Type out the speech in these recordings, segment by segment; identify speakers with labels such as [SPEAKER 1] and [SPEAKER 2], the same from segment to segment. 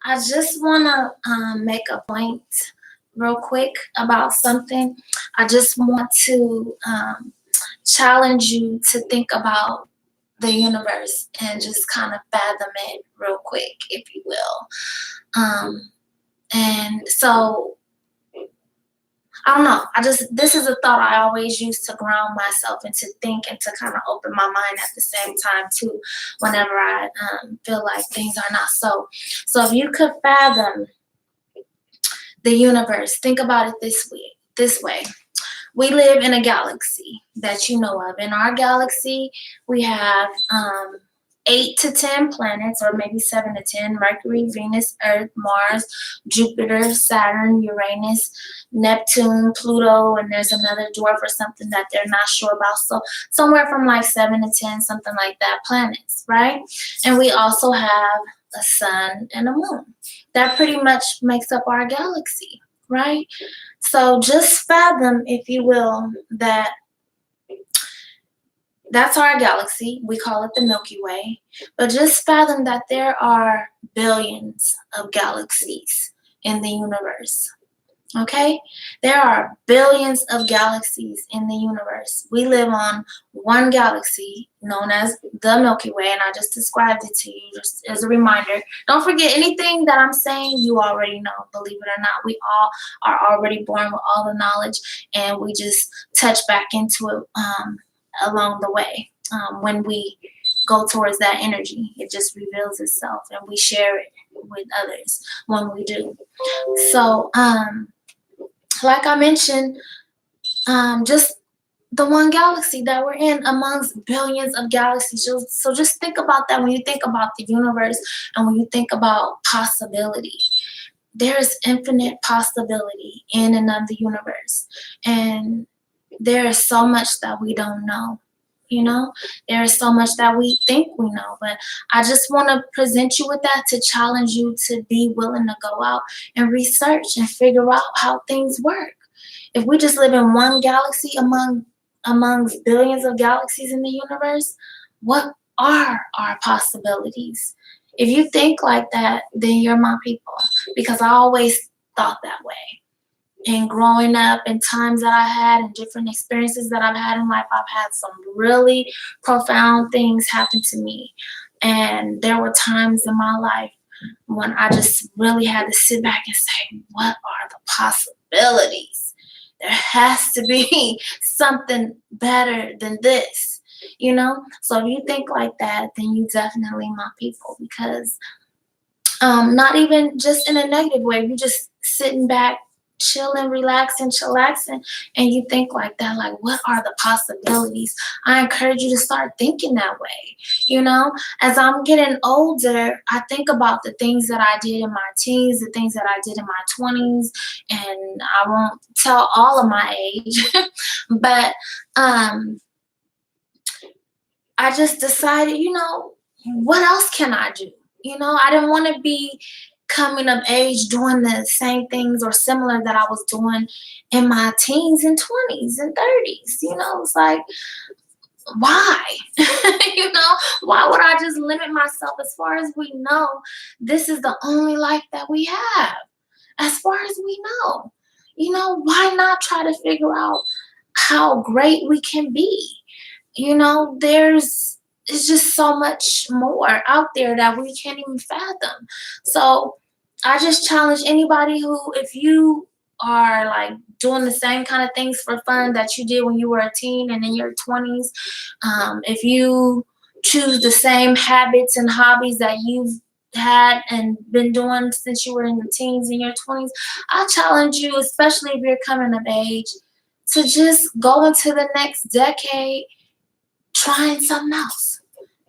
[SPEAKER 1] I just want to make a point real quick about something. I just want to challenge you to think about the universe and just kind of fathom it real quick, if you will. And so I don't know. This is a thought I always use to ground myself and to think and to kind of open my mind at the same time too, whenever I feel like things are not so. So if you could fathom the universe, think about it this way. We live in a galaxy that you know of. In our galaxy, we have 8 to 10 planets, or maybe 7 to 10: Mercury, Venus, Earth, Mars, Jupiter, Saturn, Uranus, Neptune, Pluto, and there's another dwarf or something that they're not sure about. So somewhere from like 7 to 10, something like that, planets, right? And we also have a sun and a moon. That pretty much makes up our galaxy, right? So just fathom, if you will, that's our galaxy. We call it the Milky Way. But just fathom that there are billions of galaxies in the universe. Okay? There are billions of galaxies in the universe. We live on one galaxy known as the Milky Way, and I just described it to you just as a reminder. Don't forget anything that I'm saying, you already know. Believe it or not, we all are already born with all the knowledge, and we just touch back into it along the way. When we go towards that energy, it just reveals itself, and we share it with others when we do. So, like I mentioned, just the one galaxy that we're in amongst billions of galaxies. So just think about that when you think about the universe and when you think about possibility. There is infinite possibility in and of the universe. And there is so much that we don't know. You know, there is so much that we think we know, but I just want to present you with that to challenge you to be willing to go out and research and figure out how things work. If we just live in one galaxy amongst billions of galaxies in the universe, what are our possibilities? If you think like that, then you're my people, because I always thought that way. And growing up and times that I had and different experiences that I've had in life, I've had some really profound things happen to me. And there were times in my life when I just really had to sit back and say, what are the possibilities? There has to be something better than this, you know? So if you think like that, then you definitely my people, because not even just in a negative way, you just sitting back, chilling, relaxing, chillaxing, and you think like that, like, what are the possibilities? I encourage you to start thinking that way. You know, as I'm getting older, I think about the things that I did in my teens, the things that I did in my 20s, and I won't tell all of my age, but I just decided, you know, what else can I do? You know, I didn't want to be coming of age doing the same things or similar that I was doing in my teens and 20s and 30s. You know, it's like, why? You know, why would I just limit myself? As far as we know, this is the only life that we have. As far as we know, you know, why not try to figure out how great we can be? You know, it's just so much more out there that we can't even fathom. So I just challenge anybody who, if you are like doing the same kind of things for fun that you did when you were a teen and in your 20s, if you choose the same habits and hobbies that you've had and been doing since you were in your teens and your 20s, I challenge you, especially if you're coming of age, to just go into the next decade trying something else.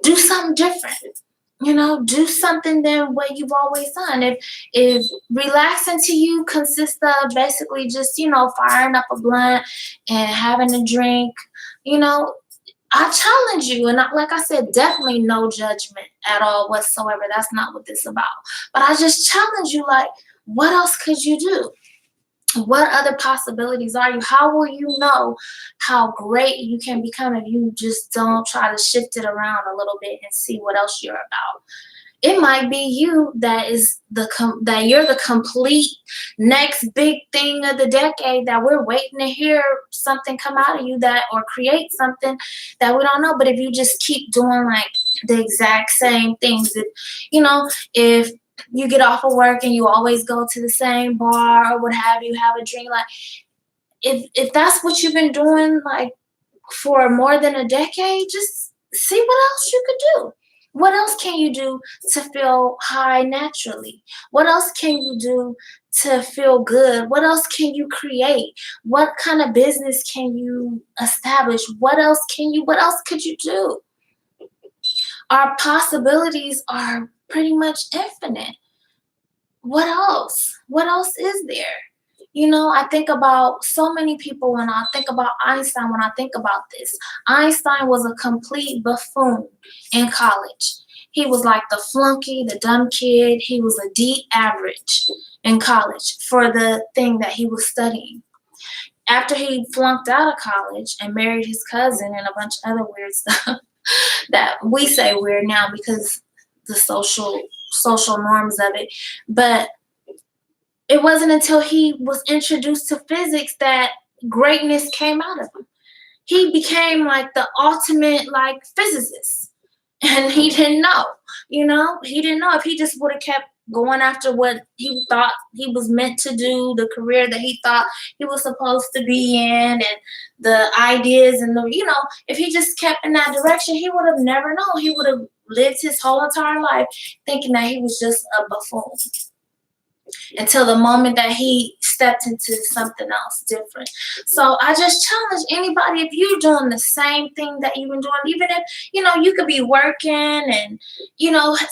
[SPEAKER 1] Do something different. You know, do something than what you've always done. If relaxing to you consists of basically just, you know, firing up a blunt and having a drink, you know, I challenge you. And like I said, definitely no judgment at all whatsoever. That's not what this is about. But I just challenge you, like, what else could you do? What other possibilities are you? How will you know how great you can become if you just don't try to shift it around a little bit and see what else you're about? It might be you that is that you're the complete next big thing of the decade, that we're waiting to hear something come out of you, that or create something that we don't know. But if you just keep doing like the exact same things, if you get off of work and you always go to the same bar or what have you, have a drink, like if that's what you've been doing like for more than a decade, just see what else you could do. What else can you do to feel high naturally? What else can you do to feel good? What else can you create? What kind of business can you establish? What else could you do? Our possibilities are pretty much infinite. What else? What else is there? I think about so many people when I think about Einstein, when I think about this. Einstein was a complete buffoon in college. He was like the flunky, the dumb kid. He was a D average in college for the thing that he was studying. After he flunked out of college and married his cousin and a bunch of other weird stuff that we say weird now because the social norms of it, but it wasn't until he was introduced to physics that greatness came out of him. He became like the ultimate like physicist, and he didn't know. He didn't know. If he just would have kept going after what he thought he was meant to do, the career that he thought he was supposed to be in, and the ideas and if he just kept in that direction, he would have never known. He would have lived his whole entire life thinking that he was just a buffoon, until the moment that he stepped into something else different. So I just challenge anybody, if you're doing the same thing that you've been doing, even if, you could be working and,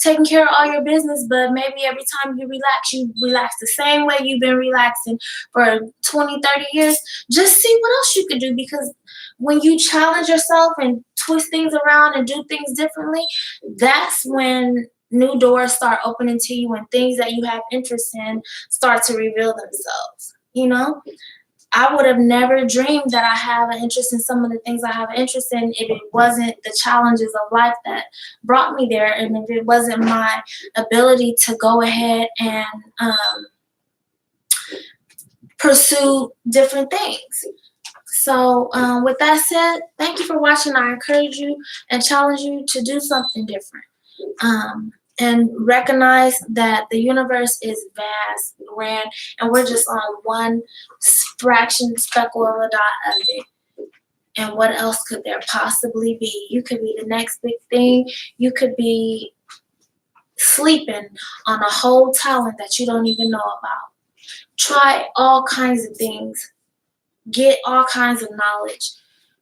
[SPEAKER 1] taking care of all your business, but maybe every time you relax the same way you've been relaxing for 20, 30 years, just see what else you could do. Because when you challenge yourself and twist things around and do things differently, that's when new doors start opening to you and things that you have interest in start to reveal themselves. I would have never dreamed that I have an interest in some of the things I have an interest in if it wasn't the challenges of life that brought me there, and if it wasn't my ability to go ahead and pursue different things. So with that said, thank you for watching. I encourage you and challenge you to do something different. And recognize that the universe is vast, grand, and we're just on one fraction, speckle of a dot of it. And what else could there possibly be? You could be the next big thing. You could be sleeping on a whole talent that you don't even know about. Try all kinds of things. Get all kinds of knowledge.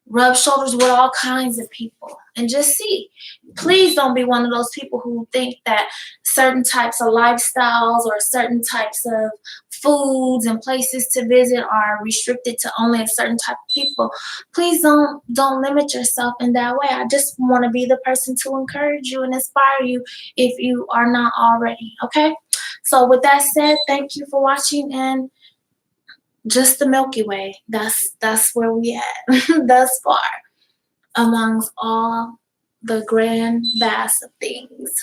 [SPEAKER 1] Rub shoulders with all kinds of people and just see. Please don't be one of those people who think that certain types of lifestyles or certain types of foods and places to visit are restricted to only a certain type of people. Please don't limit yourself in that way. I just want to be the person to encourage you and inspire you if you are not already, okay? So with that said, thank you for watching, and just the Milky Way. That's where we at thus far, amongst all the grand vast of things.